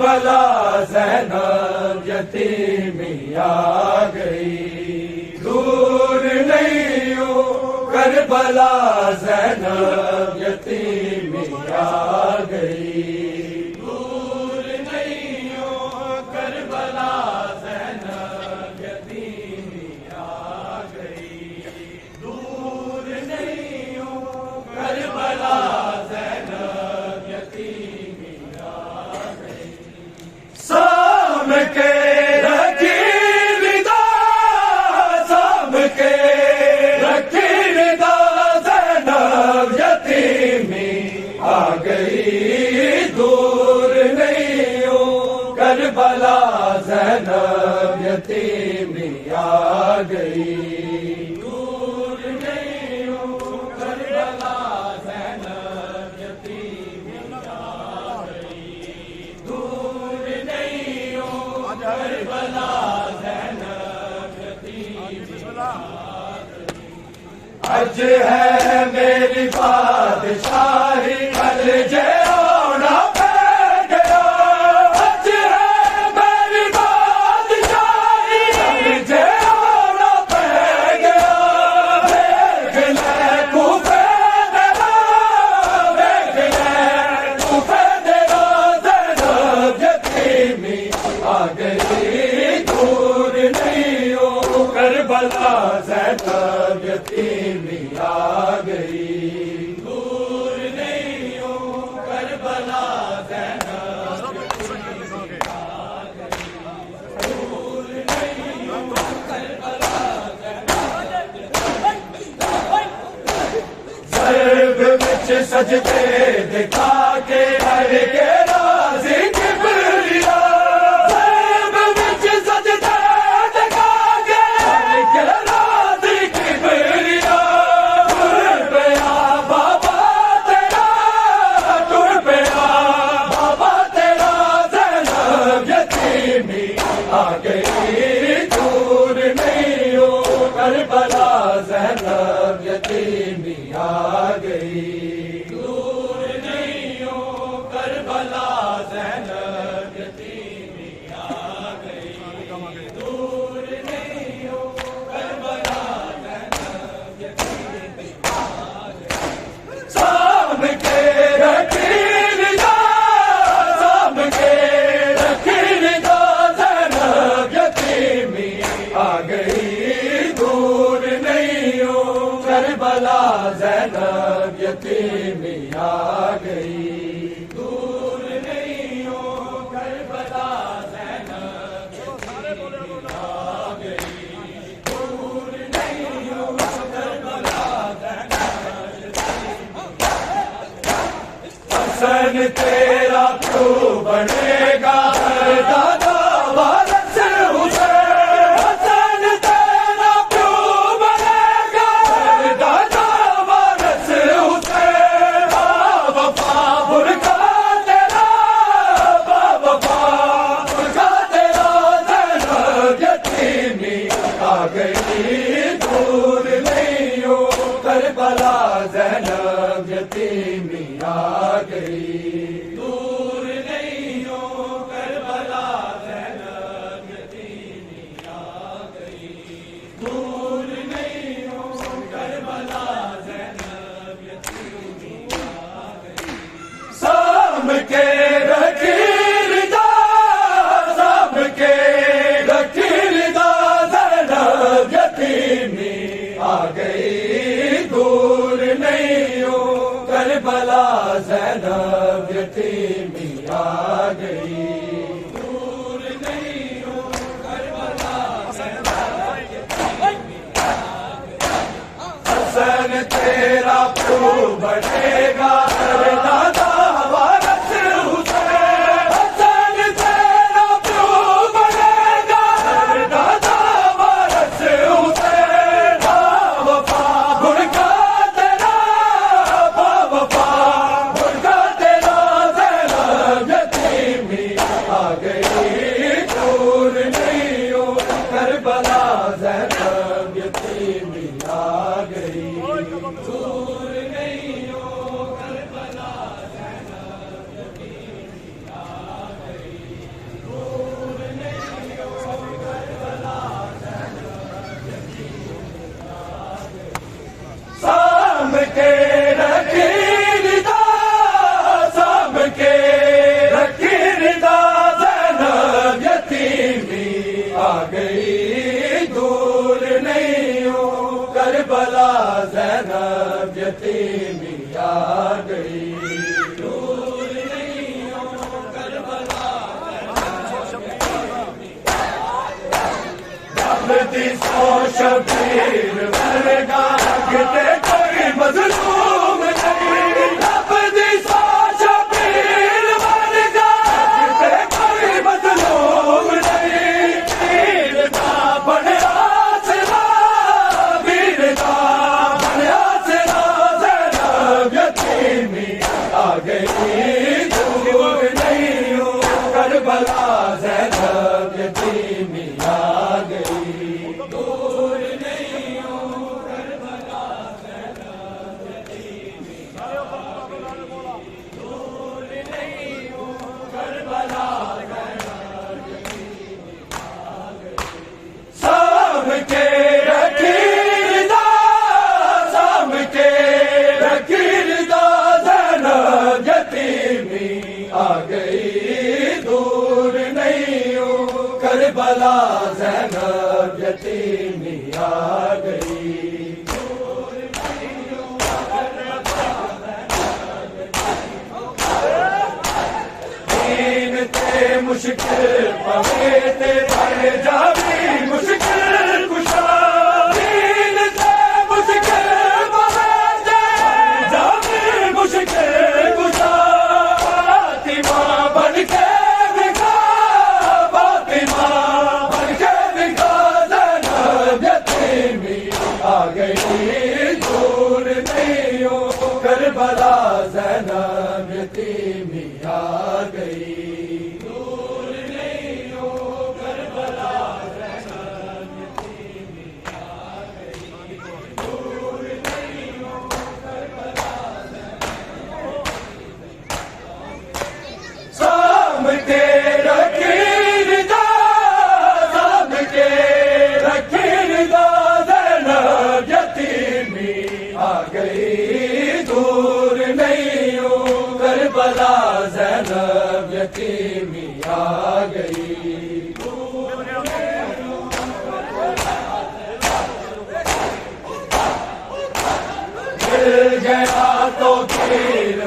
کربلا زینب یتیمی آ گئی، دور نہیں ہوں کربلا زینب یتیمی آ گئی، دور نہیں ہوں کربلا زینب یتیمی آ گئی، دور نہیں ہوں کربلا زینب یتیمی آ گئی، سام کے رکھی دا، سام کے رکھی دا زینب یتیمی آ گئی، دور نہیں ہوں کربلا زینب یتیمی آ گئی، دور نہیں ہوں کربلا زینب یتیمی آ گئی، دور نہیں ہوں کربلا زینب یتیمی آ گئی، اج ہے میری بادشاہی کل جے آنا پہ گیا، اج ہے میری بادشاہی کل جے آنا پہ گیا، دیکھ لے کوفے تیرا، دیکھ لے کوفے تیرا زینب یتیمی آ گئی، دور نہیں ہوں کربلا زینب یتیمی آ گئی، دور نہیں ہوں کربلا زینب یتیمی آ گئی، دور نہیں ہوں کربلا زینب یتیمی آ گئی، ضرب وچ سجدے دکھا کے ہر کے راضی کبریا، ضرب وچ سجدے دکھا کے ہر کے راضی کبریا، ٹر پیا بابا تیرا، ٹر پیا بابا تیرا زینب یتیمی آ گئی، دور نہیں ہوں کربلا زینب یتیمی آ گئی، دور نہیں ہوں کربلا زینب یتیمی آ گئی، دور نہیں ہوں کربلا زینب یتیمی آ گئی، سام کے رکھی دا، سام کے رکھی دا زینب یتیمی آ گئی، دور نہیں ہوں کربلا زینب یتیمی آ گئی، دور نہیں ہوں کربلا زینب یتیمی آ گئی، دور نہیں ہوں کربلا زینب یتیمی آ گئی، حسن تیرا پیو بنے گا دادا وارث حسین، حسن تیرا پیو بنے گا دادا وارث حسین، وفا برکا تیرا، وفا برکا تیرا زینب یتیمی آ گئی، دور نہیں ہوں کربلا زینب یتیمی آ گئی، دور نہیں ہوں کربلا زینب یتیمی آ گئی، دور نہیں ہوں کربلا زینب یتیمی آ گئی، سام کے رکھی دا، سام کے رکھی دا زینب یتیمی آ گئی، دور نہیں ہوں کربلا زینب یتیمی آ گئی، دور نہیں ہوں کربلا زینب یتیمی آ گئی، حسن تیرا پیو بنے گا دادا وارث حسین، حسن تیرا پیو بنے گا دادا وارث حسین، وفا برکا تیرا، وفا برکا تیرا زینب یتیمی آ گئی، دور نہیں ہوں کربلا زینب یتیمی آ گئی، دور نہیں ہوں کربلا زینب یتیمی آ گئی، یتیمی آ گئی دور نہیں ہو کربلا دی سو شبیر ورگا کتے کوئی مظلوم نہیں رب دی سو شبیر ورگا کتے کوئی مظلوم نہیں ویر دا بنیا سرا ویر دا بنیا سرا زینب یتیمی آ گئی دور نہیں ہوں کربلا زینب یتیمی آ گئی کربلا زینب یتیمی آ گئی دین تے مشکل پوے تے بڑھ جاوی مشکل کشا دین تے مشکل پوے تے جاوی مشکل کشا فاطمہ بن کے آ گئی دور نہیں ہو کربلا زینب یتیمی آ گئی دور نہیں ہو کربلا زینب یتیمی آ گئی دور نہیں ہو کربلا سام کے رکھیر دا سام کے رکھیر دا یتیمی آ گئی دور نہیں ہوں کربلا زینب یتیمی آ گئی مل گیا تو پھر